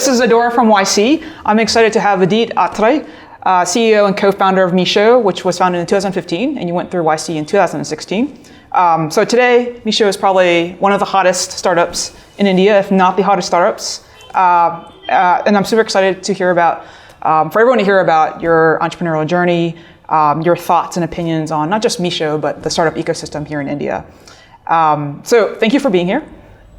this is Adora from YC. I'm excited to have Vidit Aatrey, CEO and co-founder of Meesho, which was founded in 2015, and you went through YC in 2016. So today, Meesho is probably one of the hottest startups in India, if not the hottest startups. And I'm super excited to hear about, for everyone to hear about your entrepreneurial journey, your thoughts and opinions on not just Meesho, but the startup ecosystem here in India. So thank you for being here.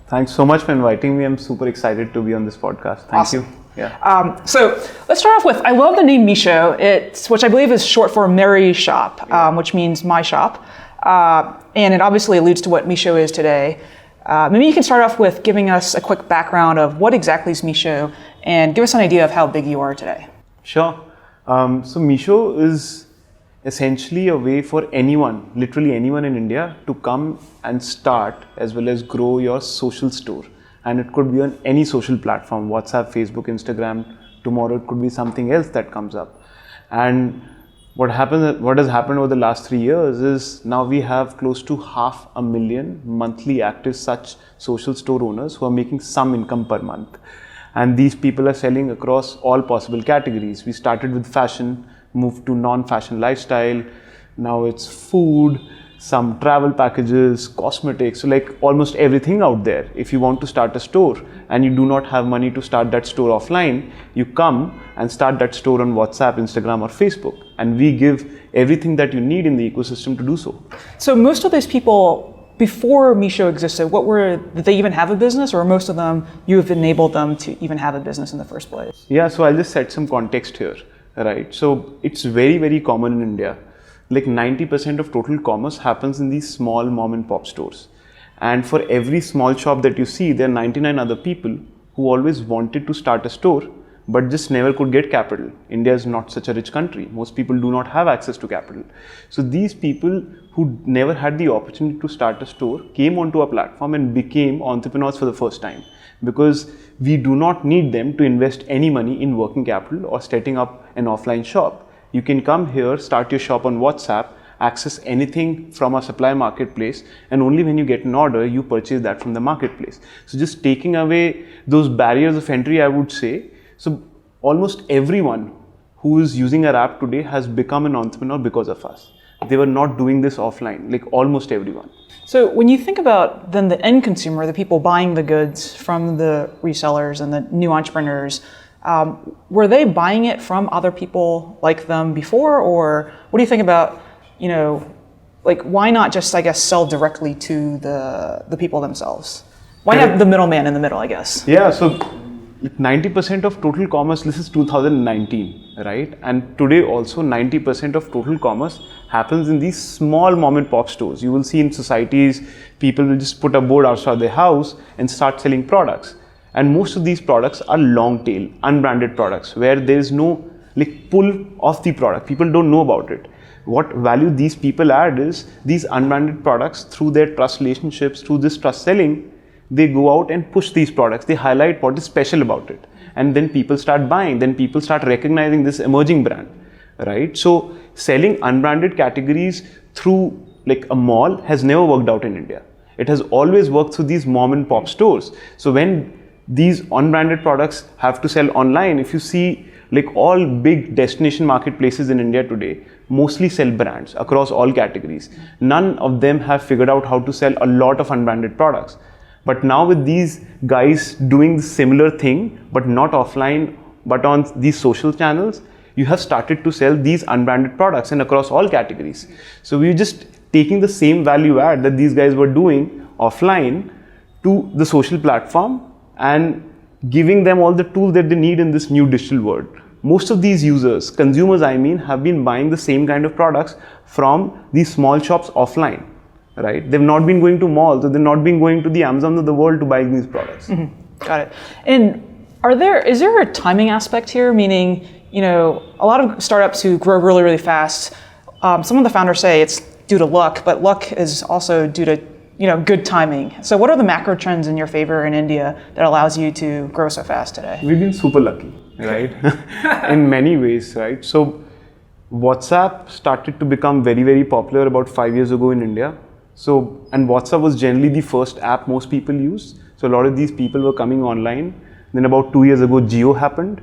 Thanks so much for inviting me. I'm super excited to be on this podcast. Thank you. Yeah. So let's start off with, I love the name Meesho, which I believe is short for Merry Shop, which means my shop. And it obviously alludes to what Meesho is today. Maybe you can start off with giving us a quick background of what exactly is Meesho and give us an idea of how big you are today. Sure. So Meesho is essentially a way for anyone, literally anyone in India, to come and start as well as grow your social store. And it could be on any social platform, WhatsApp, Facebook, Instagram. Tomorrow it could be something else that comes up. And what has happened over the last 3 years is now we have close to 500,000 monthly active such social store owners who are making some income per month. And these people are selling across all possible categories. We started with fashion, moved to non-fashion lifestyle. Now it's food, some travel packages, cosmetics, so like almost everything out there. If you want to start a store and you do not have money to start that store offline, you come and start that store on WhatsApp, Instagram or Facebook. And we give everything that you need in the ecosystem to do so. So most of those people, before Meesho existed, did they even have a business, or most of them, you have enabled them to even have a business in the first place? Yeah, so I'll just set some context here, right? So it's very, very common in India. Like 90% of total commerce happens in these small mom and pop stores. And for every small shop that you see, there are 99 other people who always wanted to start a store, but just never could get capital. India is not such a rich country. Most people do not have access to capital. So these people who never had the opportunity to start a store came onto our platform and became entrepreneurs for the first time, because we do not need them to invest any money in working capital or setting up an offline shop. You can come here, start your shop on WhatsApp, access anything from our supply marketplace, and only when you get an order, you purchase that from the marketplace. So just taking away those barriers of entry, I would say. So almost everyone who is using our app today has become an entrepreneur because of us. They were not doing this offline, like almost everyone. So when you think about then the end consumer, the people buying the goods from the resellers and the new entrepreneurs, were they buying it from other people like them before, or what do you think about, like why not just, I guess, sell directly to the people themselves? Why not the middleman in the middle, I guess? Yeah, so 90% of total commerce, this is 2019, right? And today also 90% of total commerce happens in these small mom and pop stores. You will see in societies, people will just put a board outside their house and start selling products. And most of these products are long tail, unbranded products where there is no pull of the product. People don't know about it. What value these people add is these unbranded products, through their trust relationships, through this trust selling, they go out and push these products. They highlight what is special about it. And then people start buying. Then people start recognizing this emerging brand, right? So selling unbranded categories through like a mall has never worked out in India. It has always worked through these mom and pop stores. So when these unbranded products have to sell online, if you see like all big destination marketplaces in India today, mostly sell brands across all categories. None of them have figured out how to sell a lot of unbranded products. But now with these guys doing the similar thing, but not offline, but on these social channels, you have started to sell these unbranded products and across all categories. So we're just taking the same value add that these guys were doing offline to the social platform and giving them all the tools that they need in this new digital world. Most of these users, consumers I mean, have been buying the same kind of products from these small shops offline, right? They've not been going to malls, or they've not been going to the Amazon of the world to buy these products. Mm-hmm. Got it. And is there a timing aspect here? Meaning, a lot of startups who grow really, really fast, some of the founders say it's due to luck, but luck is also due to good timing. So what are the macro trends in your favor in India that allows you to grow so fast today? We've been super lucky, right? In many ways, right? So WhatsApp started to become very, very popular about 5 years ago in India. And WhatsApp was generally the first app most people used. So a lot of these people were coming online Then about 2 years ago, Jio happened.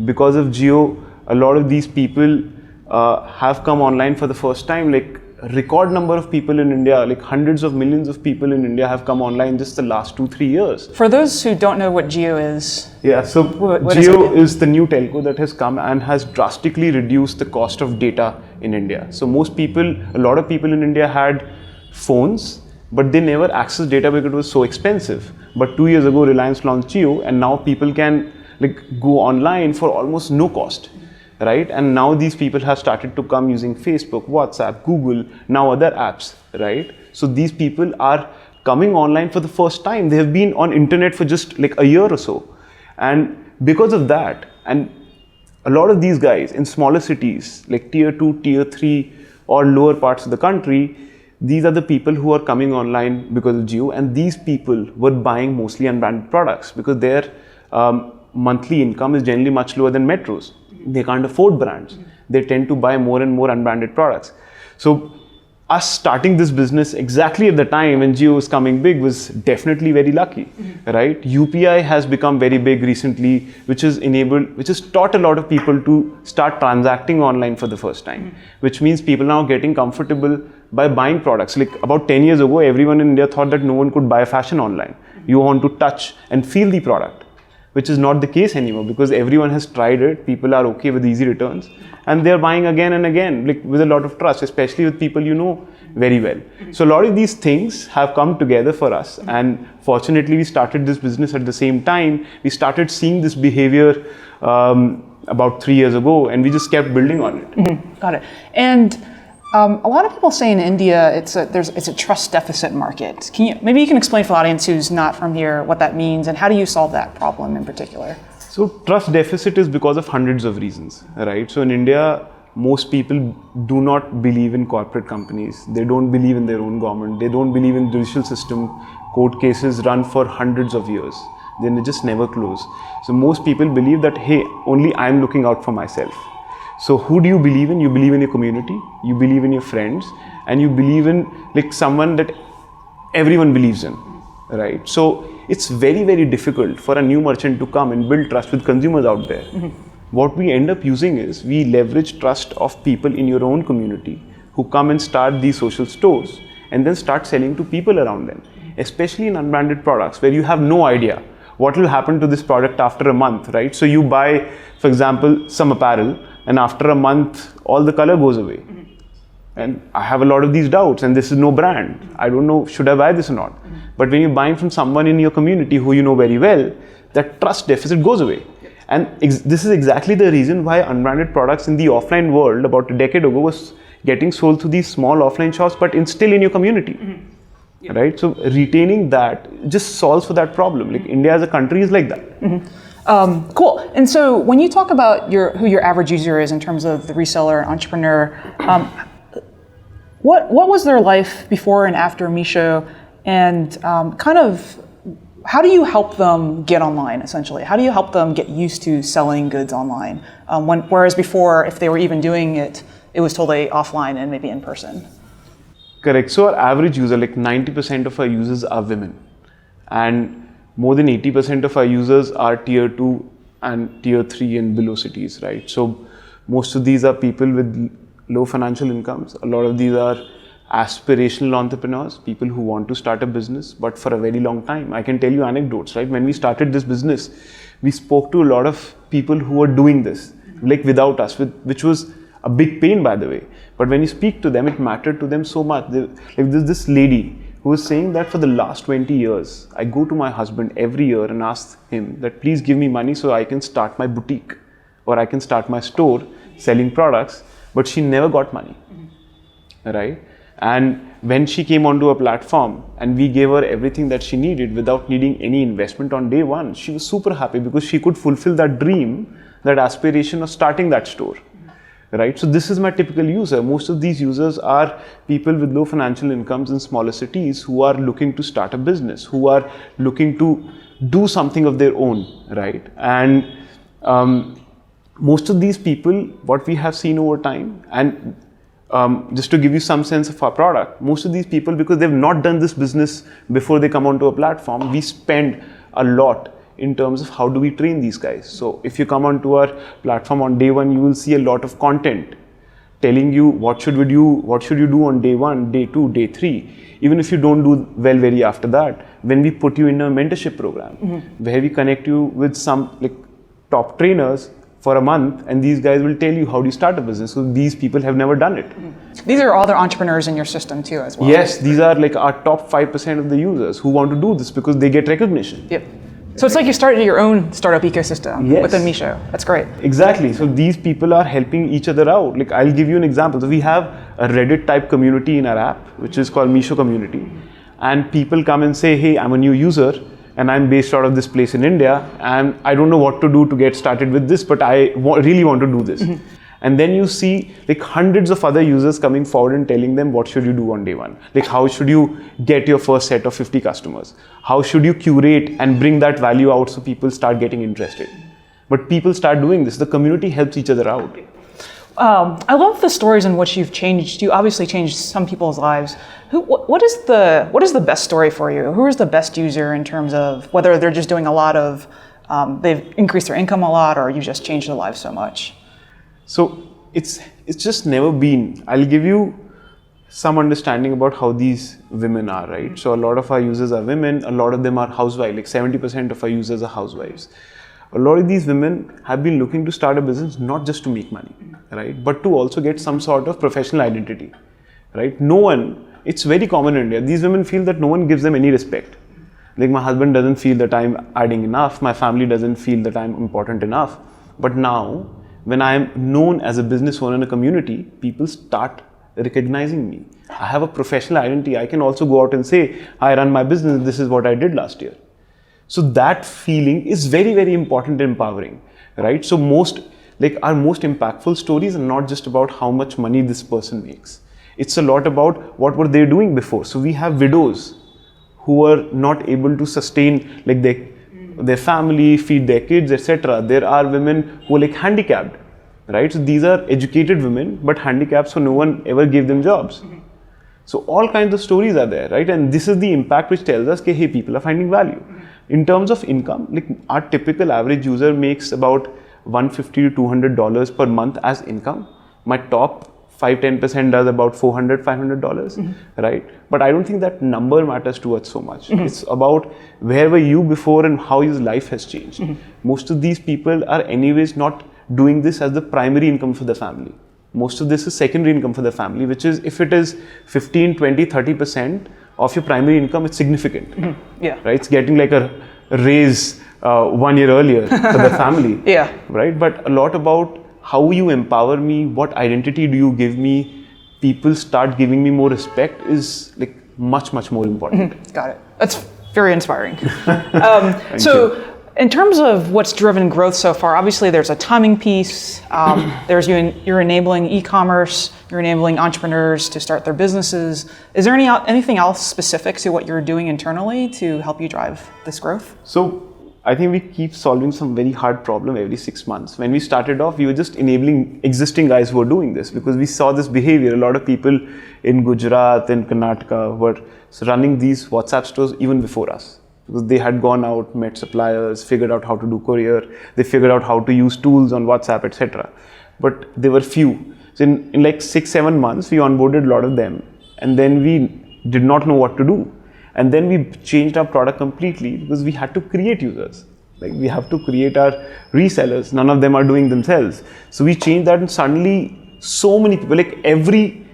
Because of Jio, a lot of these people have come online for the first time. Like a record number of people in India, like hundreds of millions of people in India have come online just the last 2-3 years. For those who don't know what Jio is. Yeah, so what Jio is the new telco that has come and has drastically reduced the cost of data in India. So a lot of people in India had phones, but they never accessed data because it was so expensive. But 2 years ago, Reliance launched Jio, and now people can go online for almost no cost, right? And now these people have started to come using Facebook, WhatsApp, Google, now other apps, right? So these people are coming online for the first time. They have been on internet for just a year or so. And because of that, and a lot of these guys in smaller cities, like tier 2, tier 3, or lower parts of the country, these are the people who are coming online because of Jio, and these people were buying mostly unbranded products because their monthly income is generally much lower than metros. They can't afford brands. They tend to buy more and more unbranded products. So us starting this business exactly at the time when Jio was coming big was definitely very lucky, right? UPI has become very big recently, which has taught a lot of people to start transacting online for the first time, which means people are now getting comfortable by buying products. Like about 10 years ago, everyone in India thought that no one could buy fashion online. You want to touch and feel the product, which is not the case anymore because everyone has tried it. People are okay with easy returns and they're buying again and again, with a lot of trust, especially with people you know very well. So a lot of these things have come together for us, and fortunately we started this business at the same time. We started seeing this behavior about 3 years ago, and we just kept building on it. Got it. And a lot of people say in India it's a trust deficit market. Maybe you can explain for the audience who's not from here what that means, and how do you solve that problem in particular? So trust deficit is because of hundreds of reasons, right? So in India, most people do not believe in corporate companies. They don't believe in their own government. They don't believe in the judicial system. Court cases run for hundreds of years. Then they just never close. So most people believe that, hey, only I'm looking out for myself. So who do you believe in? You believe in your community, you believe in your friends, and you believe in someone that everyone believes in, right? So it's very, very difficult for a new merchant to come and build trust with consumers out there. What we end up using is we leverage trust of people in your own community who come and start these social stores and then start selling to people around them, especially in unbranded products where you have no idea what will happen to this product after a month, right? So you buy, for example, some apparel, and after a month, all the color goes away. And I have a lot of these doubts, and this is no brand. I don't know, should I buy this or not? But when you're buying from someone in your community who you know very well, that trust deficit goes away. And this is exactly the reason why unbranded products in the offline world about a decade ago was getting sold through these small offline shops, but still in your community. Right? So retaining that just solves for that problem. India as a country is like that. Cool. And so when you talk about who your average user is in terms of the reseller and entrepreneur, what was their life before and after Meesho, and how do you help them get online, essentially? How do you help them get used to selling goods online? Whereas before, if they were even doing it, it was totally offline and maybe in person. Correct. So our average user, 90% of our users are women. And more than 80% of our users are tier 2 and tier 3 and below cities, right? So most of these are people with low financial incomes. A lot of these are aspirational entrepreneurs, people who want to start a business, but for a very long time. I can tell you anecdotes, right? When we started this business, we spoke to a lot of people who were doing this, without us, which was a big pain, by the way. But when you speak to them, it mattered to them so much. There's this lady who was saying that for the last 20 years, I go to my husband every year and ask him that please give me money so I can start my boutique or I can start my store selling products, but she never got money, right? And when she came onto a platform and we gave her everything that she needed without needing any investment on day one, she was super happy because she could fulfill that dream, that aspiration of starting that store. Right? So this is my typical user. Most of these users are people with low financial incomes in smaller cities who are looking to start a business, who are looking to do something of their own, right? And most of these people, what we have seen over time, and just to give you some sense of our product, most of these people, because they've not done this business before they come onto a platform, we spend a lot in terms of how do we train these guys. So if you come onto our platform on day one, you will see a lot of content telling you what should you do on day one, day two, day three. Even if you don't do well very after that, when we put you in a mentorship program, where we connect you with some like top trainers for a month, and these guys will tell you how do you start a business. So these people have never done it. These are all the entrepreneurs in your system too as well. Yes, these are like our top 5% of the users who want to do this because they get recognition. Yep. So it's like you started your own startup ecosystem within Meesho. That's great. Exactly. So these people are helping each other out. Like I'll give you an example. So we have a Reddit type community in our app, which is called Meesho community. And people come and say, hey, I'm a new user and I'm based out of this place in India and I don't know what to do to get started with this, but I really want to do this. And then you see like hundreds of other users coming forward and telling them what should you do on day one. Like how should you get your first set of 50 customers? How should you curate and bring that value out so people start getting interested? But people start doing this. The community helps each other out. I love the stories in which you've changed. You obviously changed some people's lives. What is the best story for you? Who is the best user in terms of whether they're just doing a lot of, they've increased their income a lot, or you just changed their lives so much? So it's just never been. I'll give you some understanding about how these women are, right? So a lot of our users are women. A lot of them are housewives. Like 70% of our users are housewives. A lot of these women have been looking to start a business not just to make money, right? But to also get some sort of professional identity, right? It's very common in India. These women feel that no one gives them any respect. Like my husband doesn't feel that I'm adding enough. My family doesn't feel that I'm important enough. But now, when I am known as a business owner in a community, people start recognizing me. I have a professional identity. I can also go out and say, I run my business. This is what I did last year. So that feeling is very, very important and empowering, right? So our most impactful stories are not just about how much money this person makes. It's a lot about what were they doing before. So we have widows who were not able to sustain like their family, feed their kids, etc. There are women who are like handicapped, right? So these are educated women, but handicapped, so no one ever gave them jobs. So all kinds of stories are there, right? And this is the impact which tells us, hey, people are finding value. In terms of income, like our typical average user makes about $150 to $200 per month as income. My top 5-10% does about $400, $500, right? But I don't think that number matters to us so much. It's about where were you before and how his life has changed. Most of these people are anyways not doing this as the primary income for the family. Most of this is secondary income for the family, which is if it is 15, 20, 30% of your primary income, it's significant. Yeah. Right? It's getting like a raise 1 year earlier for the family. Yeah. Right? But a lot about how you empower me, what identity do you give me, people start giving me more respect is like much, much more important. Got it. That's very inspiring. In terms of what's driven growth so far, obviously there's a timing piece. You're enabling e-commerce. You're enabling entrepreneurs to start their businesses. Is there anything else specific to what you're doing internally to help you drive this growth? So I think we keep solving some very hard problem every 6 months. When we started off, we were just enabling existing guys who were doing this because we saw this behavior. A lot of people in Gujarat and Karnataka were running these WhatsApp stores even before us. Because they had gone out, met suppliers, figured out how to do courier, they figured out how to use tools on WhatsApp, etc. But there were few. So in like 6-7 months, we onboarded a lot of them, and then we did not know what to do. And then we changed our product completely because we had to create users. Like we have to create our resellers. None of them are doing themselves. So we changed that, and suddenly so many people, like every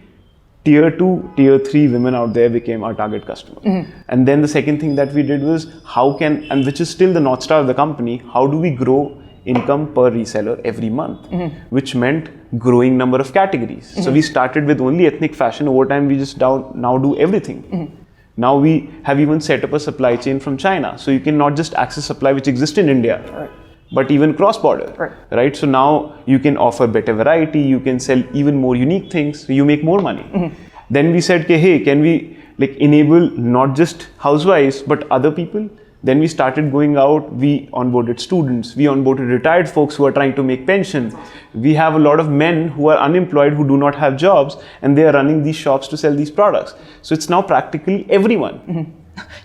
tier 2, tier 3 women out there became our target customer. And then the second thing that we did was and which is still the North Star of the company, how do we grow income per reseller every month, which meant growing number of categories. So we started with only ethnic fashion. Over time, we just now do everything. Now we have even set up a supply chain from China. So you can not just access supply which exists in India, but even cross-border, right? So now you can offer better variety, you can sell even more unique things, so you make more money. Then we said, hey, can we like enable not just housewives, but other people? Then we started going out, we onboarded students, we onboarded retired folks who are trying to make pension. We have a lot of men who are unemployed, who do not have jobs, and they are running these shops to sell these products. So it's now practically everyone.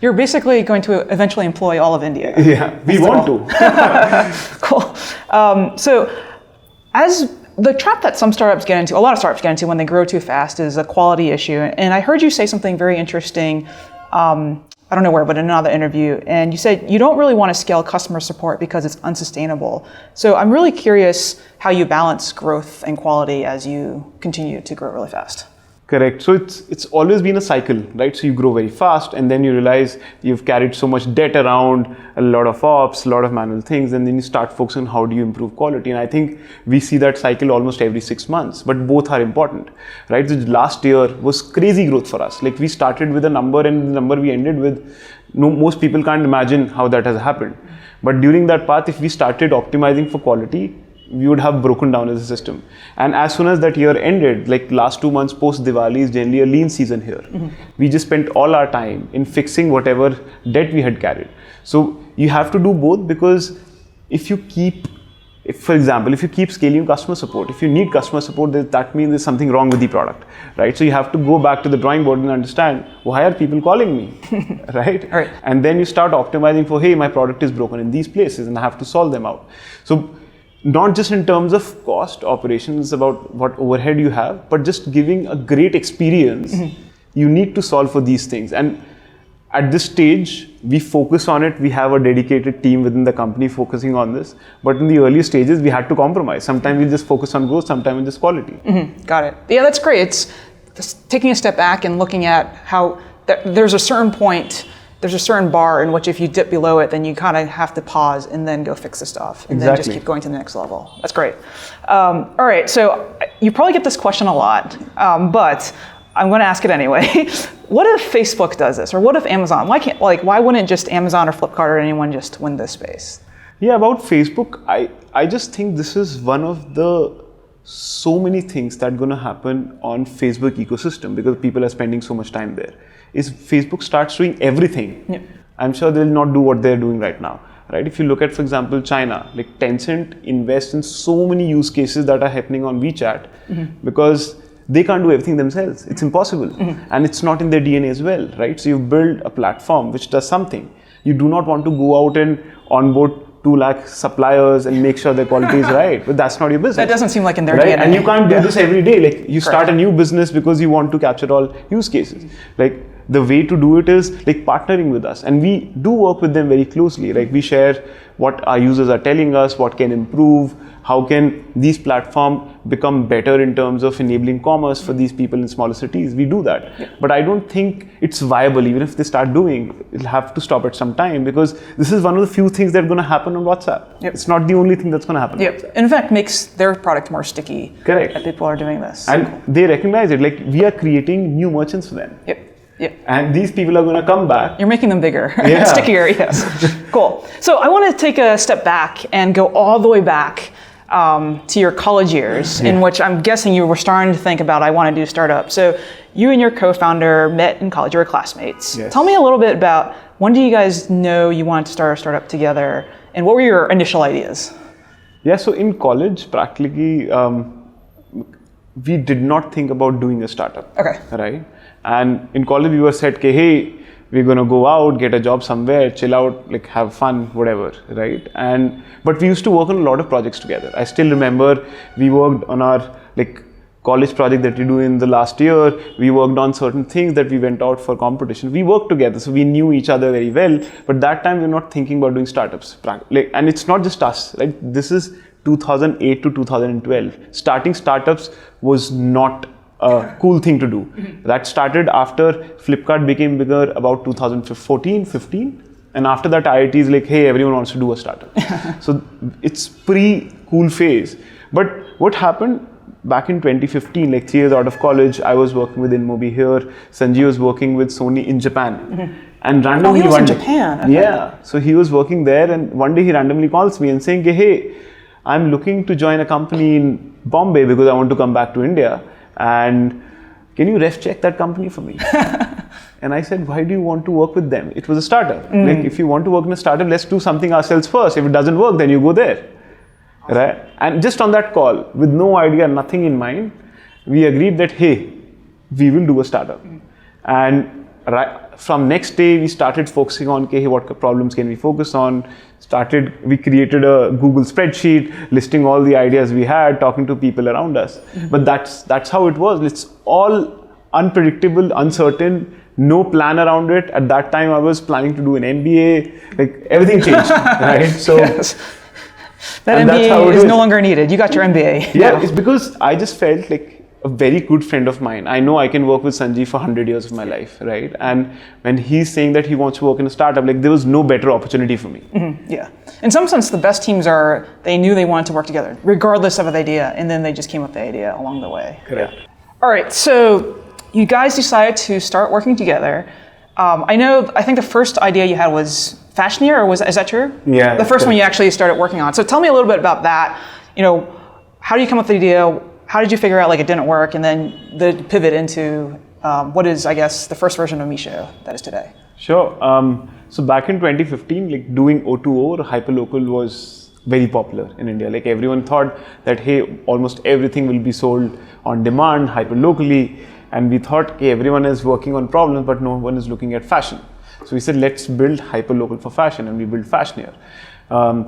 You're basically going to eventually employ all of India. Yeah, we want to. Cool. So as the trap that some startups get into, a lot of startups get into when they grow too fast, is a quality issue. And I heard you say something very interesting, I don't know where, but in another interview, and you said you don't really want to scale customer support because it's unsustainable. So I'm really curious how you balance growth and quality as you continue to grow really fast. Correct. So it's always been a cycle, right? So you grow very fast and then you realize you've carried so much debt around, a lot of ops, a lot of manual things, and then you start focusing on how do you improve quality. And I think we see that cycle almost every 6 months, but both are important, right? So last year was crazy growth for us. Like we started with a number and the number we ended with, most people can't imagine how that has happened. But during that path, if we started optimizing for quality, we would have broken down as a system. And as soon as that year ended, like last 2 months post Diwali is generally a lean season here. We just spent all our time in fixing whatever debt we had carried. So you have to do both, because for example, if you keep scaling customer support, if you need customer support, that means there's something wrong with the product, right? So you have to go back to the drawing board and understand, why are people calling me, right? Right. And then you start optimizing for, hey, my product is broken in these places and I have to solve them out. So not just in terms of cost operations about what overhead you have, but just giving a great experience. You need to solve for these things. And at this stage, we focus on it. We have a dedicated team within the company focusing on this. But in the early stages, we had to compromise. Sometimes we'll just focus on growth, sometimes on just quality. Got it. Yeah, that's great. It's just taking a step back and looking at how there's a certain point, there's a certain bar in which if you dip below it, then you kind of have to pause and then go fix the stuff and then just keep going to the next level. That's great. All right, so you probably get this question a lot, but I'm going to ask it anyway. What if Facebook does this, or what if Amazon? Why wouldn't just Amazon or Flipkart or anyone just win this space? Yeah, about Facebook, I just think this is one of the so many things that are going to happen on Facebook ecosystem, because people are spending so much time there. Is Facebook starts doing everything. Yeah. I'm sure they'll not do what they're doing right now, right? If you look at, for example, China, like Tencent invests in so many use cases that are happening on WeChat because they can't do everything themselves. It's impossible. And it's not in their DNA as well, right? So you build a platform which does something. You do not want to go out and onboard 2 lakh suppliers and make sure their quality is right, but that's not your business. That doesn't seem like in their right? DNA. And you can't do this every day. Like you start a new business because you want to capture all use cases. Like the way to do it is like partnering with us, and we do work with them very closely. Like we share what our users are telling us, what can improve, how can these platforms become better in terms of enabling commerce for these people in smaller cities. We do that. But I don't think it's viable. Even if they start doing, it'll have to stop at some time, because this is one of the few things that are going to happen on WhatsApp. It's not the only thing that's going to happen. In fact, makes their product more sticky. Correct. That people are doing this. And they recognize it. Like we are creating new merchants for them. And these people are going to come back. You're making them bigger, stickier, yes. Cool. So I want to take a step back and go all the way back to your college years, in which I'm guessing you were starting to think about, I want to do startup. So you and your co-founder met in college, you were classmates. Yes. Tell me a little bit about, when do you guys know you wanted to start a startup together, and what were your initial ideas? Yeah, so in college, practically, we did not think about doing a startup. Okay. Right? And in college, we were said, okay, hey, we're going to go out, get a job somewhere, chill out, like have fun, whatever, right? But we used to work on a lot of projects together. I still remember we worked on our college project that we do in the last year. We worked on certain things that we went out for competition. We worked together, so we knew each other very well. But that time, we were not thinking about doing startups. And it's not just us, right? This is 2008 to 2012. Starting startups was not a cool thing to do. That started after Flipkart became bigger, about 2014, 15. And after that, IIT is like, hey, everyone wants to do a startup. So it's pre-cool phase. But what happened back in 2015, like 3 years out of college, I was working with InMobi here. Sanjeev was working with Sony in Japan. And randomly he was in Japan. Okay. Yeah. So he was working there, and one day he randomly calls me and saying, hey, I'm looking to join a company in Bombay because I want to come back to India. And can you ref check that company for me? And I said, why do you want to work with them? It was a startup. Like if you want to work in a startup, let's do something ourselves first. If it doesn't work, then you go there. Right? And just on that call, with no idea, nothing in mind, we agreed that, hey, we will do a startup. And from next day, we started focusing on, okay, what problems can we focus on? We created a Google spreadsheet listing all the ideas we had, talking to people around us. But that's how it was. It's all unpredictable, uncertain, no plan around it. At that time, I was planning to do an MBA. Like everything changed, right? So yes. That MBA is no longer needed. You got your MBA. Yeah, it's because I just felt like a very good friend of mine. I know I can work with Sanjeev for 100 years of my life, right? And when he's saying that he wants to work in a startup, like there was no better opportunity for me. Yeah. In some sense, the best teams they knew they wanted to work together, regardless of the idea, and then they just came up with the idea along the way. Correct. Yeah. All right, so you guys decided to start working together. I think the first idea you had was Fashioneer, or is that true? Yeah. The first one you actually started working on. So tell me a little bit about that. How do you come up with the idea? How did you figure out like it didn't work, and then the pivot into what is, I guess, the first version of Meesho that is today? Sure. So back in 2015, like doing O2O or hyperlocal was very popular in India. Like everyone thought that, hey, almost everything will be sold on demand, hyperlocally. And we thought, okay, everyone is working on problems, but no one is looking at fashion. So we said, let's build hyperlocal for fashion, and we built Fashioneer.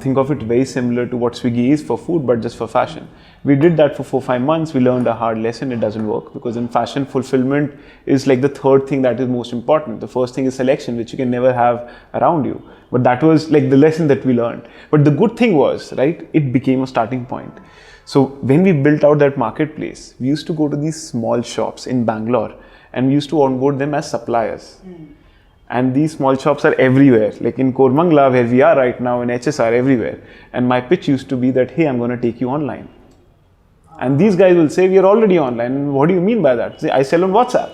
Think of it very similar to what Swiggy is for food, but just for fashion. We did that for 4-5 months. We learned a hard lesson. It doesn't work because in fashion, fulfillment is like the third thing that is most important. The first thing is selection, which you can never have around you. But that was like the lesson that we learned. But the good thing was, right, it became a starting point. So when we built out that marketplace, we used to go to these small shops in Bangalore and we used to onboard them as suppliers. And these small shops are everywhere, like in Kormangla, where we are right now, in HSR, everywhere. And my pitch used to be that, hey, I'm going to take you online. And these guys will say, we are already online. What do you mean by that? Say, I sell on WhatsApp.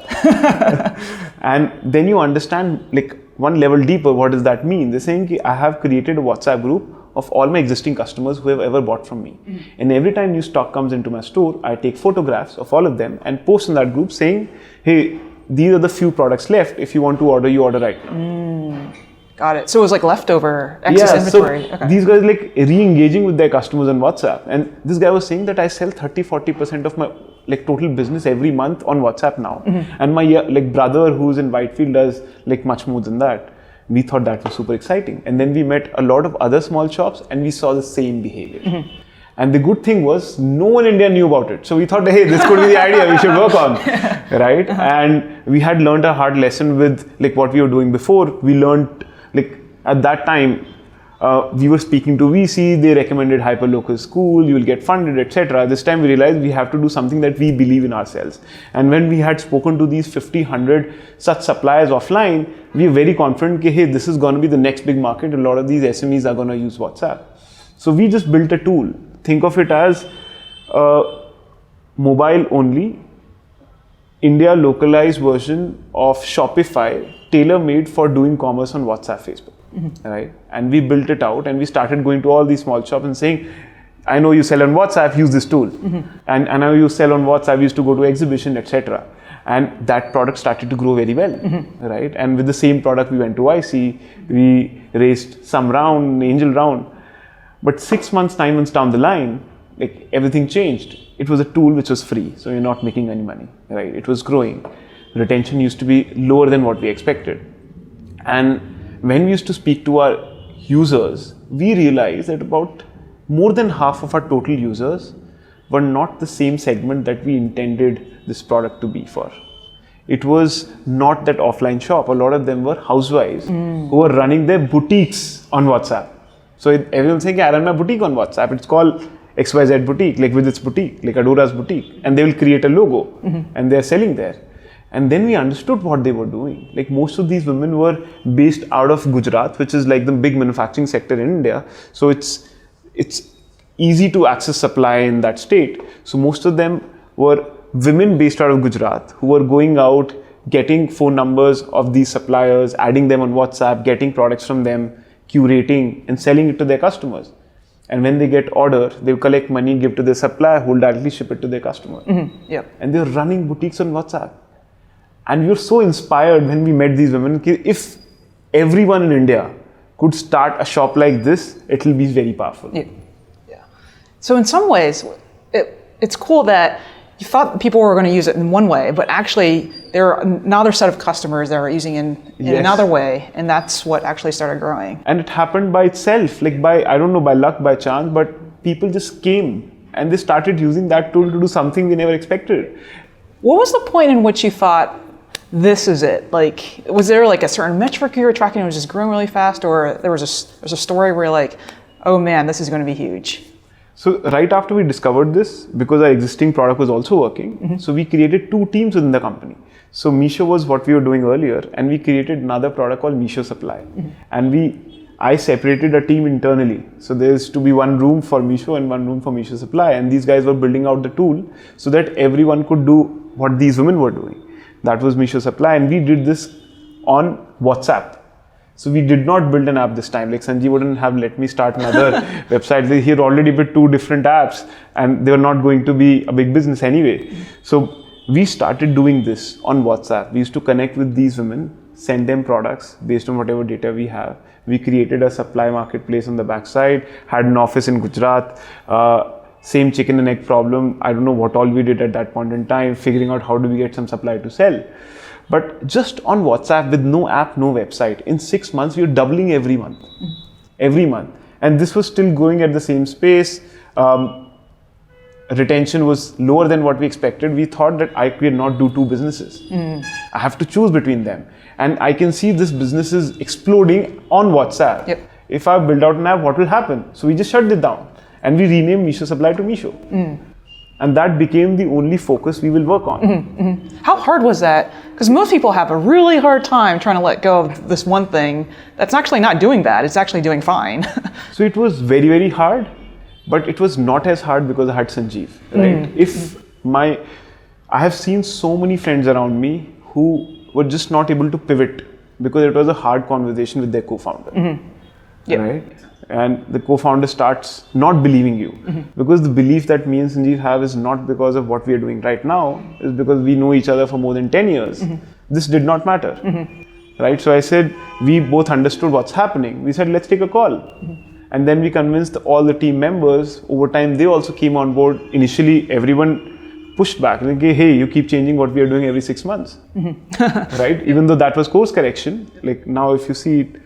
And then you understand, like one level deeper, what does that mean? They're saying, I have created a WhatsApp group of all my existing customers who have ever bought from me. And every time new stock comes into my store, I take photographs of all of them and post in that group saying, hey, these are the few products left. If you want to order, you order right now. Got it. So it was like leftover excess inventory. So these guys like re-engaging with their customers on WhatsApp. And this guy was saying that I sell 30-40% of my like total business every month on WhatsApp now. And my like brother who's in Whitefield does like much more than that. We thought that was super exciting. And then we met a lot of other small shops and we saw the same behavior. And the good thing was no one in India knew about it. So we thought, hey, this could be the idea we should work on, right? And we had learned a hard lesson with like what we were doing before. We learned like at that time, we were speaking to VC, they recommended hyperlocal school, you will get funded, etc. This time we realized we have to do something that we believe in ourselves. And when we had spoken to these 50, 100 such suppliers offline, we were very confident that, hey, this is going to be the next big market. A lot of these SMEs are going to use WhatsApp. So we just built a tool. Think of it as a mobile only, India localized version of Shopify, tailor-made for doing commerce on WhatsApp, Facebook. Right? And we built it out and we started going to all these small shops and saying, I know you sell on WhatsApp, use this tool. And I know you sell on WhatsApp, we used to go to exhibition, etc. And that product started to grow very well, right? And with the same product, we went to IC, we raised some round, angel round. But 6 months, 9 months down the line, like everything changed. It was a tool which was free, so you're not making any money, right? It was growing. Retention used to be lower than what we expected. And when we used to speak to our users, we realized that about more than half of our total users were not the same segment that we intended this product to be for. It was not that offline shop. A lot of them were housewives who were running their boutiques on WhatsApp. So everyone's saying, I run my boutique on WhatsApp. It's called XYZ Boutique, like Vidit's boutique, like Adora's boutique. And they will create a logo and they're selling there. And then we understood what they were doing. Like most of these women were based out of Gujarat, which is like the big manufacturing sector in India. So it's easy to access supply in that state. So most of them were women based out of Gujarat who were going out, getting phone numbers of these suppliers, adding them on WhatsApp, getting products from them, curating and selling it to their customers. And when they get order, they will collect money, give to their supplier, who will directly ship it to their customer. And they're running boutiques on WhatsApp. And we were so inspired when we met these women. If everyone in India could start a shop like this, it will be very powerful. So in some ways, it's cool that you thought people were going to use it in one way, but actually there are another set of customers that are using it in another way, and that's what actually started growing. And it happened by itself, like I don't know, by luck, by chance, but people just came and they started using that tool to do something they never expected. What was the point in which you thought, this is it? Like, was there like a certain metric you were tracking that was just growing really fast, or there's a story where you're like, oh man, this is going to be huge? So right after we discovered this, because our existing product was also working, so we created 2 teams within the company. So Meesho was what we were doing earlier, and we created another product called Meesho Supply. And I separated a team internally. So there's to be one room for Meesho and one room for Meesho Supply. And these guys were building out the tool so that everyone could do what these women were doing. That was Meesho Supply. And we did this on WhatsApp. So we did not build an app this time. Like Sanjeev wouldn't have let me start another website. He had already built 2 different apps and they were not going to be a big business anyway. So we started doing this on WhatsApp. We used to connect with these women, send them products based on whatever data we have. We created a supply marketplace on the backside, had an office in Gujarat, same chicken and egg problem. I don't know what all we did at that point in time, figuring out how do we get some supply to sell. But just on WhatsApp with no app, no website, in 6 months, we were doubling every month. Every month. And this was still going at the same pace. Retention was lower than what we expected. We thought that I could not do 2 businesses. I have to choose between them. And I can see this business is exploding on WhatsApp. Yep. If I build out an app, what will happen? So we just shut it down. And we renamed Meesho Supply to Meesho. And that became the only focus we will work on. How hard was that? Because most people have a really hard time trying to let go of this one thing that's actually not doing bad, it's actually doing fine. So it was very, very hard, but it was not as hard because I had Sanjeev, right? I have seen so many friends around me who were just not able to pivot because it was a hard conversation with their co-founder, right? And the co-founder starts not believing you because the belief that me and Sanjeev have is not because of what we are doing right now, is because we know each other for more than 10 years. This did not matter, right? So I said, we both understood what's happening. We said, let's take a call. And then we convinced all the team members. Over time, they also came on board. Initially, everyone pushed back. Like, hey, you keep changing what we are doing every 6 months, right? Even though that was course correction. Like now, if you see it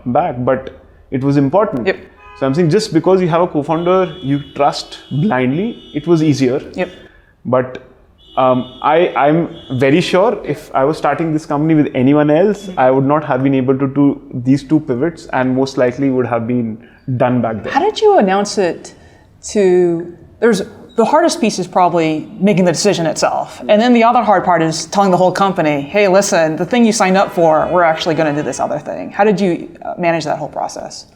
back, but it was important. So I'm saying just because you have a co-founder you trust blindly, it was easier. But I'm very sure if I was starting this company with anyone else, I would not have been able to do these 2 pivots and most likely would have been done back then. How did you announce it to, the hardest piece is probably making the decision itself. And then the other hard part is telling the whole company, hey, listen, the thing you signed up for, we're actually going to do this other thing. How did you manage that whole process?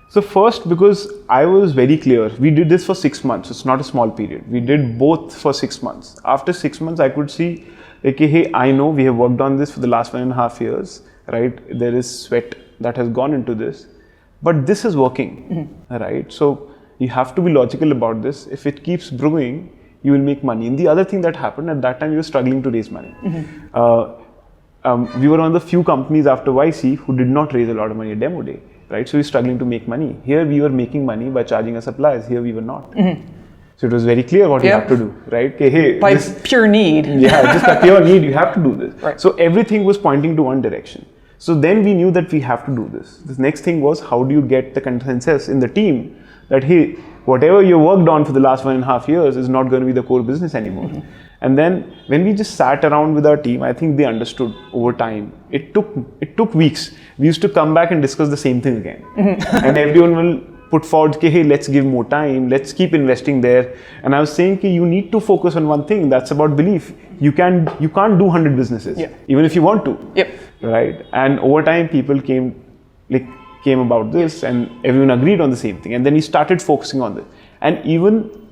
So first, because I was very clear, we did this for 6 months. It's not a small period. We did both for 6 months. After 6 months, I could see, okay, hey, I know we have worked on this for the last 1.5 years, right? There is sweat that has gone into this, but this is working, right? So you have to be logical about this. If it keeps brewing, you will make money. And the other thing that happened at that time, we were struggling to raise money. We were one of the few companies after YC who did not raise a lot of money at demo day, right? So we were struggling to make money. Here we were making money by charging our suppliers. Here we were not. So it was very clear what you have to do, right? Okay, hey, by pure need. Just by pure need, you have to do this. Right. So everything was pointing to one direction. So then we knew that we have to do this. The next thing was, how do you get the consensus in the team that, hey, whatever you worked on for the last 1.5 years is not going to be the core business anymore. And then when we just sat around with our team, I think they understood over time. It took weeks. We used to come back and discuss the same thing again. And everyone will put forward, hey, let's give more time, let's keep investing there. And I was saying, you need to focus on one thing, that's about belief. You can't do 100 businesses, even if you want to. Right? And over time, people came about this and everyone agreed on the same thing. And then we started focusing on this. And even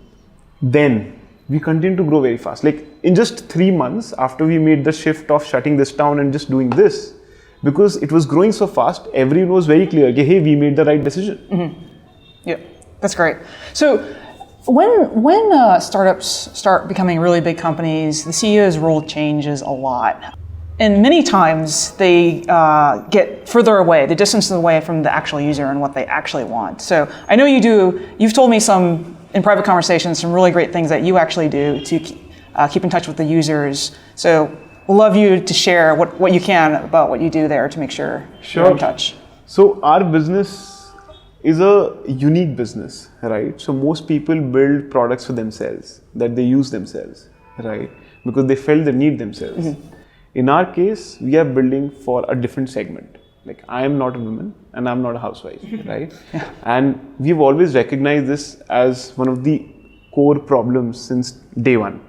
then, we continued to grow very fast. Like in just 3 months after we made the shift of shutting this down and just doing this, because it was growing so fast, everyone was very clear, hey, we made the right decision. Yeah, that's great. So when startups start becoming really big companies, the CEO's role changes a lot. And many times they get further away, the distance away from the actual user and what they actually want. So I know you've told me some in private conversations some really great things that you actually do to keep in touch with the users. So we'd love you to share what you can about what you do there to make sure you're in touch. So our business is a unique business, right? So most people build products for themselves that they use themselves, right? Because they felt the need themselves. In our case, we are building for a different segment. Like, I am not a woman and I'm not a housewife, right? And we've always recognized this as one of the core problems since day one.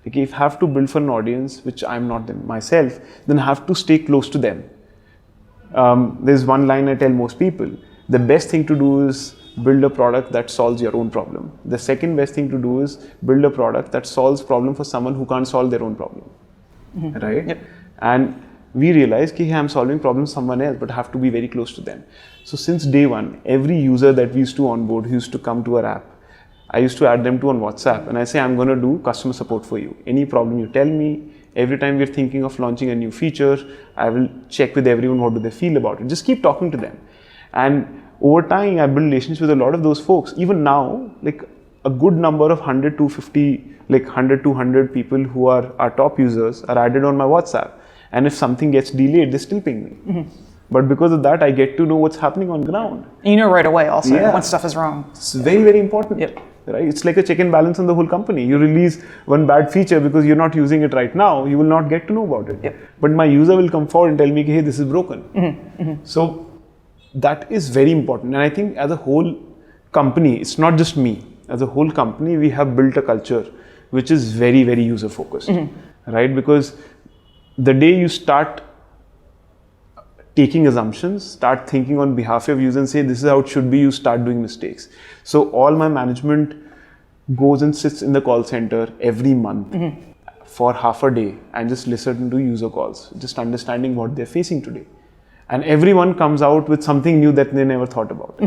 Like, if I have to build for an audience, which I'm not them myself, then I have to stay close to them. There's one line I tell most people: the best thing to do is build a product that solves your own problem. The second best thing to do is build a product that solves problem for someone who can't solve their own problem, right? Yep. And we realized that I'm solving problems for someone else, but have to be very close to them. So since day one, every user that we used to onboard, who used to come to our app, I used to add them to on WhatsApp, and I say, I'm going to do customer support for you. Any problem you tell me. Every time we're thinking of launching a new feature, I will check with everyone what do they feel about it. Just keep talking to them. And over time, I built relationships with a lot of those folks. Even now, like a good number of 100 to 50, like 100 to 100 people who are our top users are added on my WhatsApp. And if something gets delayed, they still ping me. But because of that, I get to know what's happening on ground. You know right away also when stuff is wrong. It's very, very important. Yep. Right? It's like a check and balance on the whole company. You release one bad feature because you're not using it right now, you will not get to know about it. Yep. But my user will come forward and tell me, hey, this is broken. So that is very important. And I think as a whole company, it's not just me. As a whole company, we have built a culture which is very, very user focused, right? Because the day you start taking assumptions, start thinking on behalf of users and say, this is how it should be, you start doing mistakes. So all my management goes and sits in the call center every month for half a day and just listen to user calls, just understanding what they're facing today. And everyone comes out with something new that they never thought about.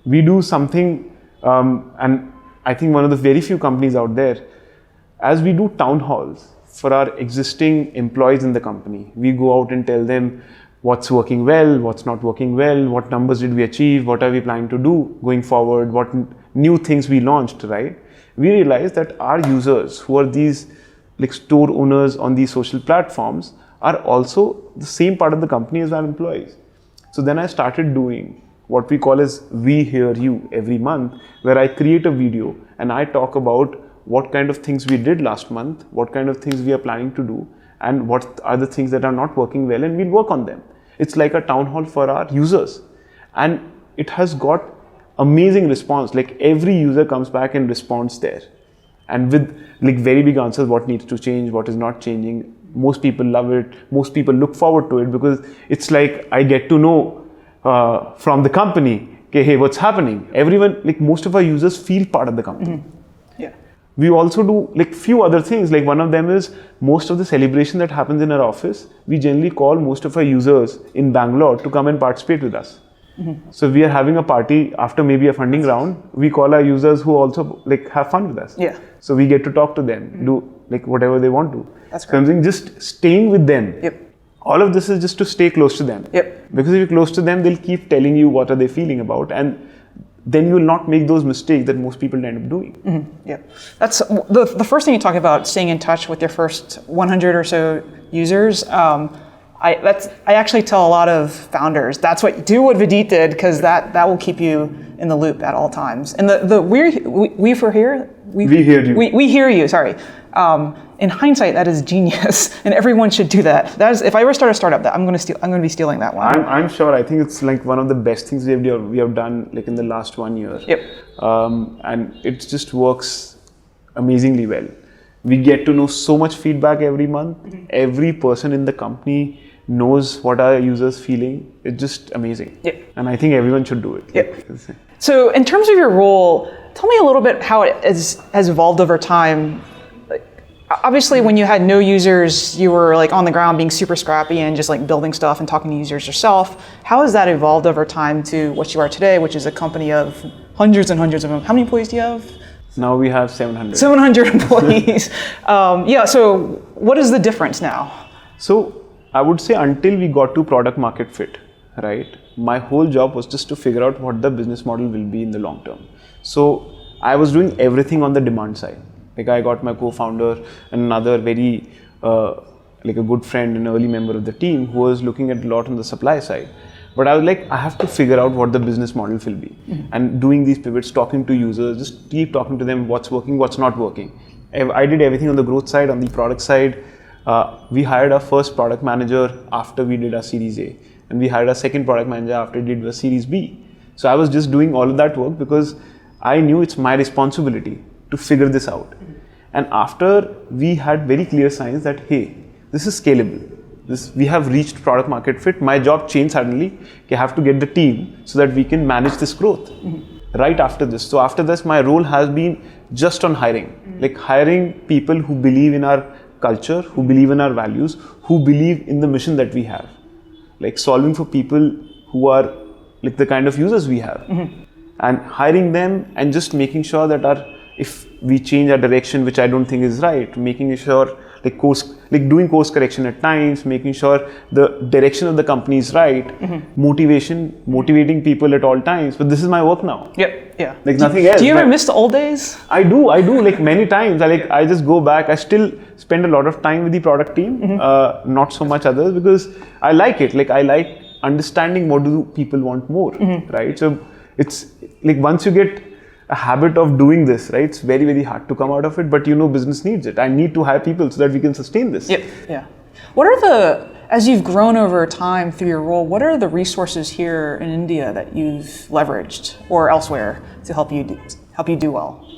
We do something, and I think one of the very few companies out there, as we do town halls for our existing employees in the company, we go out and tell them what's working well, what's not working well, what numbers did we achieve, what are we planning to do going forward, what new things we launched, right? We realized that our users, who are these like store owners on these social platforms, are also the same part of the company as our employees. So then I started doing what we call as We Hear You every month, where I create a video and I talk about what kind of things we did last month, what kind of things we are planning to do, and what are the things that are not working well, and we'll work on them. It's like a town hall for our users. And it has got amazing response. Like every user comes back and responds there. And with like very big answers, what needs to change, what is not changing. Most people love it. Most people look forward to it because it's like I get to know from the company, okay, hey, what's happening? Everyone, like most of our users feel part of the company. We also do like few other things. Like one of them is most of the celebration that happens in our office, we generally call most of our users in Bangalore to come and participate with us. So we are having a party after maybe a funding round. We call our users who also like have fun with us. So we get to talk to them, do like whatever they want to. That's great. So I'm saying just staying with them. All of this is just to stay close to them. Because if you're close to them, they'll keep telling you what are they feeling about, and then you will not make those mistakes that most people end up doing. That's the first thing you talk about, staying in touch with your first 100 or so users. I actually tell a lot of founders, that's what Vidit did, because that will keep you in the loop at all times. And we hear you. We hear you. Sorry. In hindsight, that is genius, and everyone should do that. That is, if I ever start a startup, I'm going to be stealing that one. I'm sure. I think it's like one of the best things we have done like in the last 1 year. And it just works amazingly well. We get to know so much feedback every month. Every person in the company knows what our users feeling. It's just amazing. And I think everyone should do it. So in terms of your role, tell me a little bit how it has evolved over time. Obviously, when you had no users, you were like on the ground being super scrappy and just like building stuff and talking to users yourself. How has that evolved over time to what you are today, which is a company of hundreds and hundreds of them? How many employees do you have? Now we have 700. 700 employees. So what is the difference now? So I would say until we got to product market fit, right? My whole job was just to figure out what the business model will be in the long term. So I was doing everything on the demand side. Like I got my co-founder and another very like a good friend and early member of the team who was looking at a lot on the supply side. But I was like, I have to figure out what the business model will be. And doing these pivots, talking to users, just keep talking to them what's working, what's not working. I did everything on the growth side, on the product side. We hired our first product manager after we did our Series A. And we hired our second product manager after we did our Series B. So I was just doing all of that work because I knew it's my responsibility to figure this out. And after we had very clear signs that, hey, this is scalable. We have reached product market fit. My job changed suddenly. I have to get the team so that we can manage this growth. Right after this. So after this, my role has been just on hiring. Like hiring people who believe in our culture, who believe in our values, who believe in the mission that we have. Like solving for people who are like the kind of users we have. And hiring them and just making sure that if we change our direction, which I don't think is right, making sure doing course correction at times, making sure the direction of the company is right, motivating people at all times. But this is my work now. Yep. Yeah. Like nothing else. Do you ever miss the old days? I do. Like many times. I just go back. I still spend a lot of time with the product team, not so much others, because I like it. Like I like understanding what do people want more, right? So it's like once you get a habit of doing this, right? It's very, very hard to come out of it, but business needs it. I need to hire people so that we can sustain this. Yep. Yeah. As you've grown over time through your role, what are the resources here in India that you've leveraged or elsewhere to help you do well?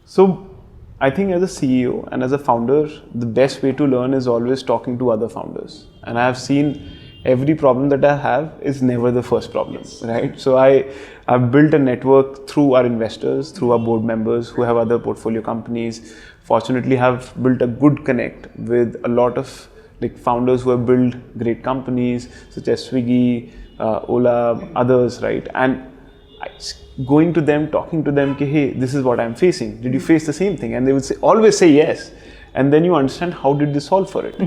So I think as a CEO and as a founder, the best way to learn is always talking to other founders. And I have seen every problem that I have is never the first problem, right? So I've built a network through our investors, through our board members who have other portfolio companies. Fortunately, have built a good connect with a lot of like founders who have built great companies such as Swiggy, Ola, others, right? And going to them, talking to them, hey, this is what I'm facing. Did you face the same thing? And they would always say yes. And then you understand how did they solve for it.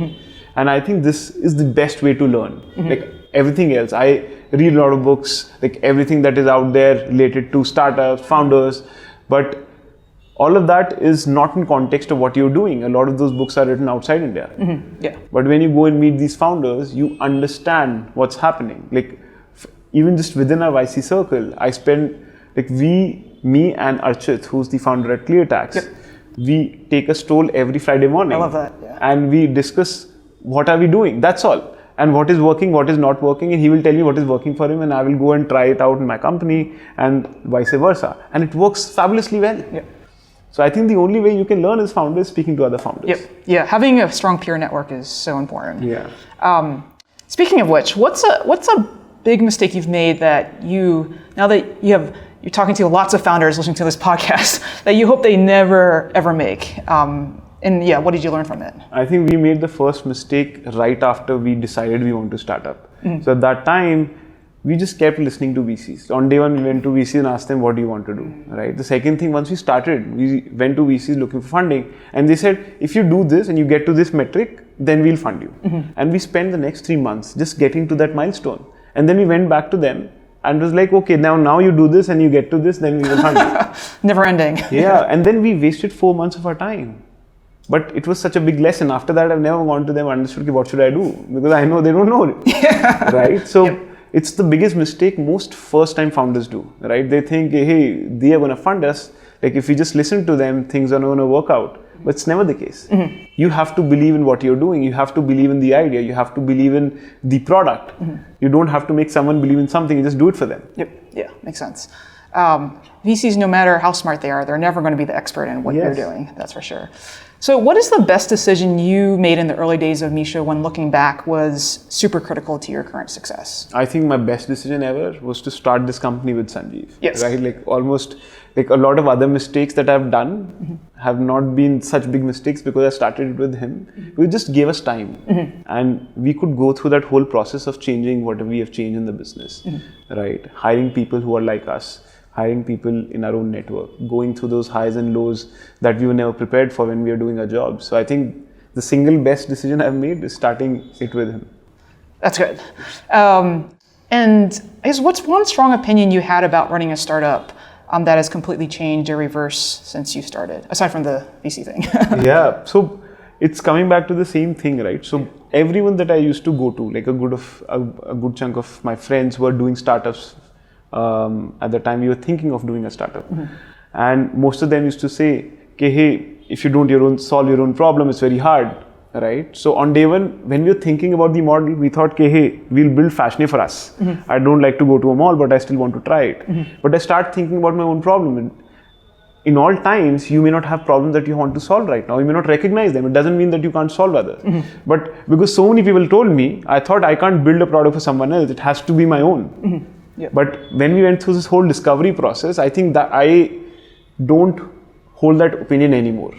And I think this is the best way to learn. Like everything else, I read a lot of books, like everything that is out there related to startups, founders, but all of that is not in context of what you're doing. A lot of those books are written outside India. Yeah. But when you go and meet these founders, you understand what's happening. Like even just within our YC circle, I spend me and Archit, who's the founder at ClearTax, we take a stroll every Friday morning. I love that. Yeah. And we discuss what are we doing, that's all. And what is working, what is not working, and he will tell me what is working for him, and I will go and try it out in my company and vice versa. And it works fabulously well. Yeah. So I think the only way you can learn as founders speaking to other founders. Yep. Yeah. Having a strong peer network is so important. Yeah. Speaking of which, what's a big mistake you've made that now that you're talking to lots of founders listening to this podcast, that you hope they never ever make? And yeah, what did you learn from it? I think we made the first mistake right after we decided we want to start up. So at that time, we just kept listening to VCs. On day one, we went to VCs and asked them, what do you want to do, right? The second thing, once we started, we went to VCs looking for funding. And they said, if you do this and you get to this metric, then we'll fund you. And we spent the next 3 months just getting to that milestone. And then we went back to them and was like, okay, now you do this and you get to this, then we will fund you. Never ending. Yeah, and then we wasted 4 months of our time. But it was such a big lesson. After that, I've never gone to them and understood, what should I do? Because I know they don't know it, right? So it's the biggest mistake most first-time founders do, right? They think, hey, they are going to fund us. Like if we just listen to them, things are not going to work out. But it's never the case. You have to believe in what you're doing. You have to believe in the idea. You have to believe in the product. You don't have to make someone believe in something. You just do it for them. Yep. Yeah, makes sense. VCs, no matter how smart they are, they're never going to be the expert in what you're doing. That's for sure. So what is the best decision you made in the early days of Meesho when looking back was super critical to your current success? I think my best decision ever was to start this company with Sanjeev. Yes. Right? Like almost like a lot of other mistakes that I've done have not been such big mistakes because I started it with him. We just gave us time and we could go through that whole process of changing whatever we have changed in the business, right? Hiring people who are like us, hiring people in our own network, going through those highs and lows that we were never prepared for when we are doing our job. So I think the single best decision I've made is starting it with him. That's good. And I guess what's one strong opinion you had about running a startup that has completely changed or reversed since you started, aside from the VC thing? Yeah, so it's coming back to the same thing, right? So everyone that I used to go to, like a good chunk of my friends were doing startups. At the time, we were thinking of doing a startup, and most of them used to say, "Okay, hey, if you don't solve your own problem, it's very hard." Right? So on day one, when we were thinking about the model, we thought, okay, hey, we'll build Fashionay for us. I don't like to go to a mall, but I still want to try it. But I start thinking about my own problem. And in all times, you may not have problems that you want to solve right now. You may not recognize them. It doesn't mean that you can't solve others. But because so many people told me, I thought I can't build a product for someone else. It has to be my own. Yep. But when we went through this whole discovery process, I think that I don't hold that opinion anymore.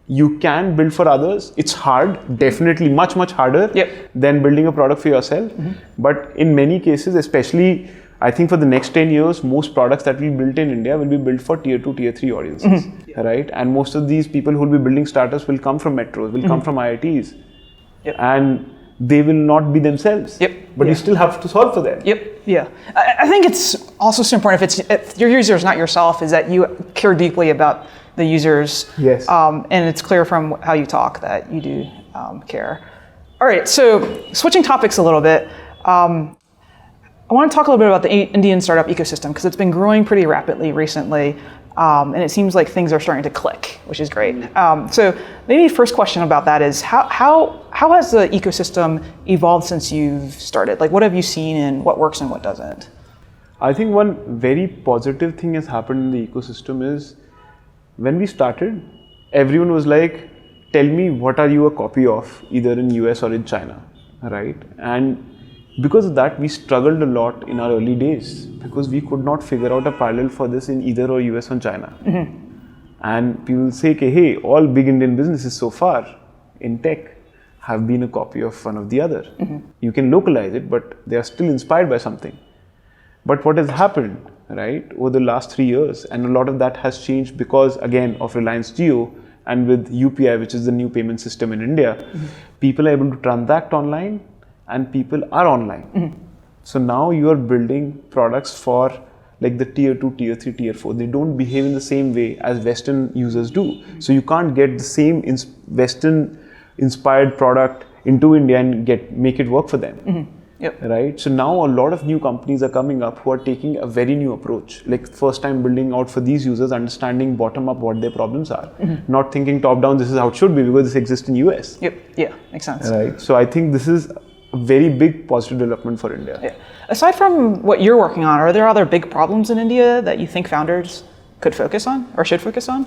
You can build for others. It's hard, definitely much harder than building a product for yourself. But in many cases, especially I think for the next 10 years, most products that will be built in India will be built for tier 2, tier 3 audiences, right? And most of these people who will be building startups will come from metros, will come from IITs, and they will not be themselves. But you still have to solve for them. I think it's also so important if your user is not yourself, is that you care deeply about the users. Yes. And it's clear from how you talk that you do care. All right, so switching topics a little bit, I want to talk a little bit about the Indian startup ecosystem because it's been growing pretty rapidly recently, and it seems like things are starting to click, which is great. So maybe first question about that is how has the ecosystem evolved since you've started? Like what have you seen and what works and what doesn't? I think one very positive thing has happened in the ecosystem is when we started, everyone was like, tell me what are you a copy of, either in US or in China, right? And because of that, we struggled a lot in our early days because we could not figure out a parallel for this in either or US or China. And people say, okay, hey, all big Indian businesses so far in tech have been a copy of one of the other. You can localize it, but they are still inspired by something. But what has happened, right, over the last 3 years, and a lot of that has changed because, again, of Reliance Jio and with UPI, which is the new payment system in India, people are able to transact online and people are online. So now you are building products for like the tier 2, tier 3, tier 4. They don't behave in the same way as Western users do. So you can't get the same Western inspired product into India and make it work for them. Right? So now a lot of new companies are coming up who are taking a very new approach. Like first time building out for these users, understanding bottom up what their problems are. Not thinking top down, this is how it should be because this exists in US. Yeah, makes sense. Right? So I think this is a very big positive development for India. Aside from what you're working on, are there other big problems in India that you think founders could focus on or should focus on?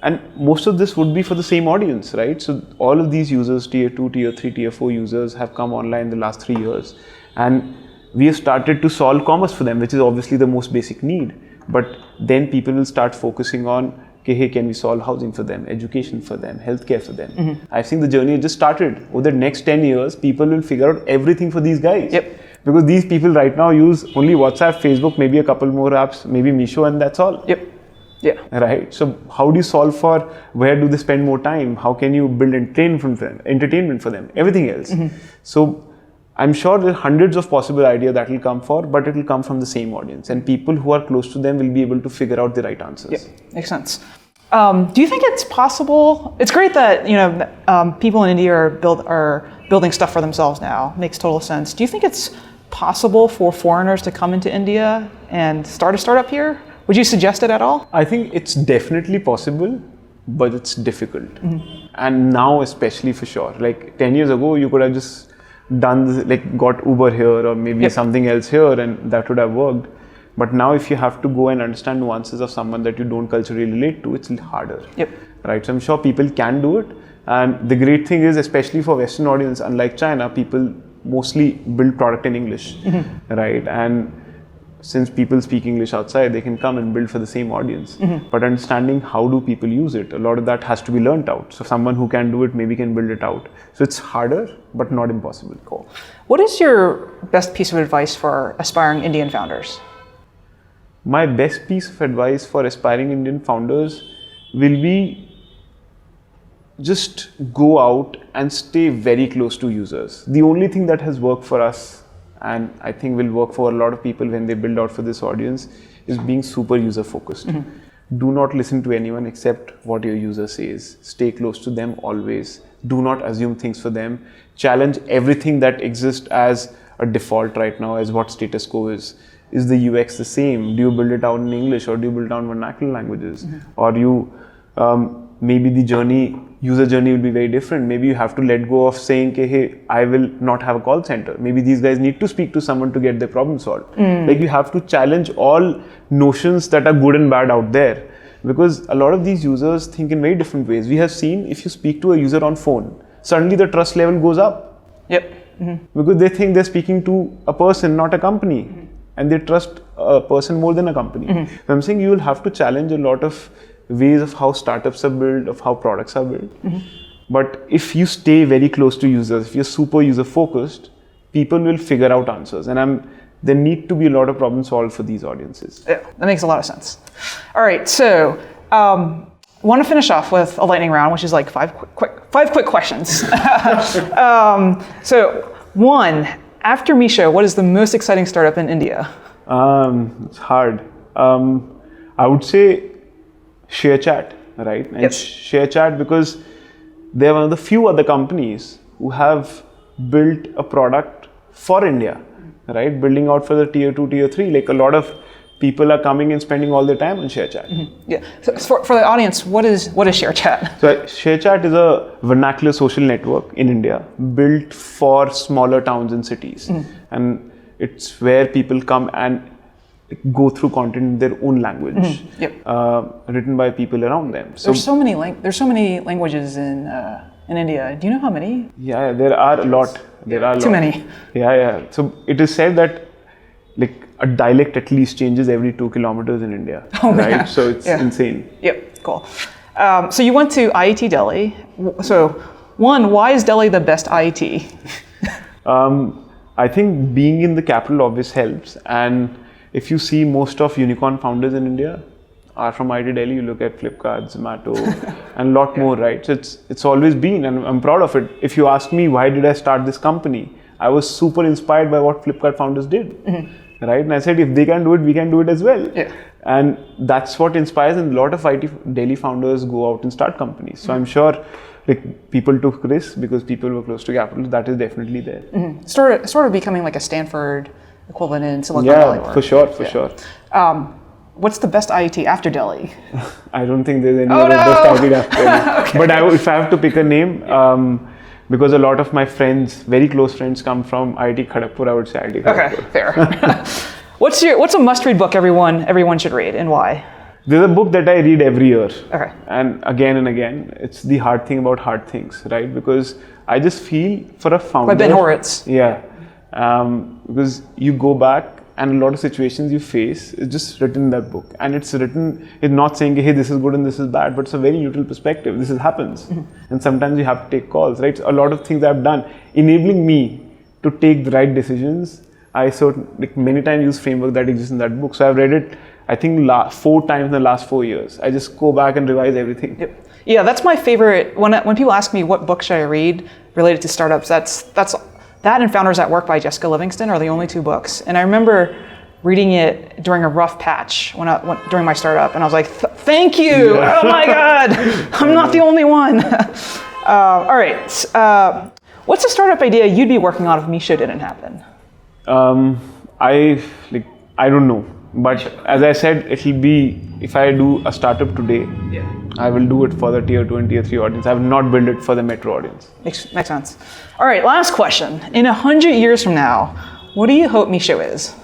And most of this would be for the same audience, right? So all of these users, tier 2, tier 3, tier 4 users have come online in the last 3 years. And we have started to solve commerce for them, which is obviously the most basic need. But then people will start focusing on, okay, hey, can we solve housing for them, education for them, healthcare for them? I think the journey just started. Over the next 10 years, people will figure out everything for these guys. Because these people right now use only WhatsApp, Facebook, maybe a couple more apps, maybe Meesho, and that's all. Right? So how do you solve for where do they spend more time? How can you build entertainment for them? Everything else. So I'm sure there are hundreds of possible ideas that will come but it will come from the same audience. And people who are close to them will be able to figure out the right answers. Makes sense. Do you think it's possible? It's great that people in India are building stuff for themselves now. Makes total sense. Do you think it's possible for foreigners to come into India and start a startup here? Would you suggest it at all? I think it's definitely possible, but it's difficult. And now especially for sure. Like 10 years ago, you could have just done this, like got Uber here or maybe something else here and that would have worked. But now if you have to go and understand nuances of someone that you don't culturally relate to, it's harder. Right? So I'm sure people can do it. And the great thing is, especially for Western audience, unlike China, people mostly build product in English, right? And since people speak English outside, they can come and build for the same audience. But understanding how do people use it, a lot of that has to be learnt out. So someone who can do it maybe can build it out. So it's harder, but not impossible. Cool. What is your best piece of advice for aspiring Indian founders? My best piece of advice for aspiring Indian founders will be just go out and stay very close to users. The only thing that has worked for us, and I think will work for a lot of people when they build out for this audience, is being super user focused. Do not listen to anyone except what your user says. Stay close to them always. Do not assume things for them. Challenge everything that exists as a default right now, as what status quo is. Is the UX the same? Do you build it out in English, or do you build it out in vernacular languages? Or you maybe the user journey will be very different. Maybe you have to let go of saying, hey, I will not have a call center. Maybe these guys need to speak to someone to get their problem solved. Like, you have to challenge all notions that are good and bad out there, because a lot of these users think in very different ways. We have seen, if you speak to a user on phone, suddenly the trust level goes up. Because they think they're speaking to a person, not a company. And they trust a person more than a company. So I'm saying you will have to challenge a lot of ways of how startups are built, of how products are built. But if you stay very close to users, if you're super user focused, people will figure out answers. And there need to be a lot of problem solved for these audiences. Yeah, that makes a lot of sense. All right, so want to finish off with a lightning round, which is like five quick questions. So one, after Meesho, what is the most exciting startup in India? It's hard. I would say ShareChat, right? And ShareChat, because they're one of the few other companies who have built a product for India, right? Building out for the tier 2, tier 3. Like, a lot of people are coming and spending all their time on ShareChat. Yeah. So for the audience, what is ShareChat? So ShareChat is a vernacular social network in India built for smaller towns and cities. And it's where people come and go through content in their own language, written by people around them. So there's so many languages in India. Do you know how many? Yeah, there are a lot. Too many. Yeah. So it is said that like a dialect at least changes every 2 kilometers in India, right? Yeah. So it's insane. Yep, cool. So you went to IIT Delhi. So one, why is Delhi the best IIT? I think being in the capital always helps. And if you see, most of unicorn founders in India are from IIT Delhi. You look at Flipkart, Zomato, and a lot more, right? So it's always been, and I'm proud of it. If you ask me, why did I start this company? I was super inspired by what Flipkart founders did, right? And I said, if they can do it, we can do it as well. And that's what inspires, and a lot of IIT Delhi founders go out and start companies. So I'm sure like people took risks because people were close to capital. That is definitely there. Sort of becoming like a Stanford equivalent in Silicon Valley. Yeah, for sure. What's the best IIT after Delhi? I don't think there's any other best IIT after Delhi. But if I have to pick a name, because a lot of my friends, very close friends, come from IIT Kharagpur, I would say IIT Kharagpur. Okay, fair. What's a must-read book everyone should read, and why? There's a book that I read every year. Okay. And again. It's The Hard Thing About Hard Things, right? Because I just feel for a founder. By Ben Horowitz. Yeah. Because you go back and a lot of situations you face is just written in that book. And it's not saying, hey, this is good and this is bad, but it's a very neutral perspective. This happens. And sometimes you have to take calls, right? So a lot of things I've done, enabling me to take the right decisions. I many times use framework that exists in that book. So I've read it, I think 4 times in the last 4 years. I just go back and revise everything. Yep. Yeah, that's my favorite. When people ask me what book should I read related to startups, that's that and Founders at Work by Jessica Livingston are the only 2 books. And I remember reading it during a rough patch during my startup, and I was like, thank you. Yeah. Oh my God, I'm not the only one. All right. What's a startup idea you'd be working on if Meesho didn't happen? I don't know. But as I said, it'll be, if I do a startup today, I will do it for the tier 2 and tier 3 audience. I have not built it for the metro audience. Makes sense. All right, last question. In 100 years from now, what do you hope Meesho is?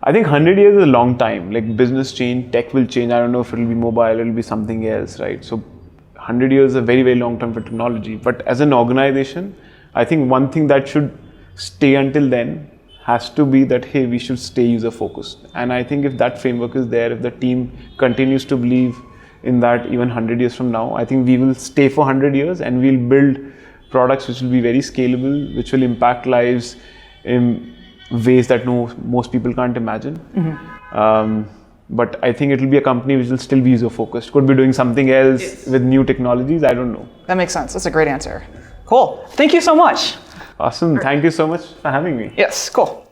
I think 100 years is a long time. Like, business change, tech will change. I don't know if it'll be mobile, it'll be something else, right? So 100 years is a very, very long time for technology. But as an organization, I think one thing that should stay until then has to be that, hey, we should stay user focused. And I think if that framework is there, if the team continues to believe in that even 100 years from now, I think we will stay for 100 years and we'll build products which will be very scalable, which will impact lives in ways that most people can't imagine. But I think it will be a company which will still be user focused. Could be doing something else with new technologies, I don't know. That makes sense. That's a great answer. Cool. Thank you so much. Awesome. Thank you so much for having me. Yes, cool.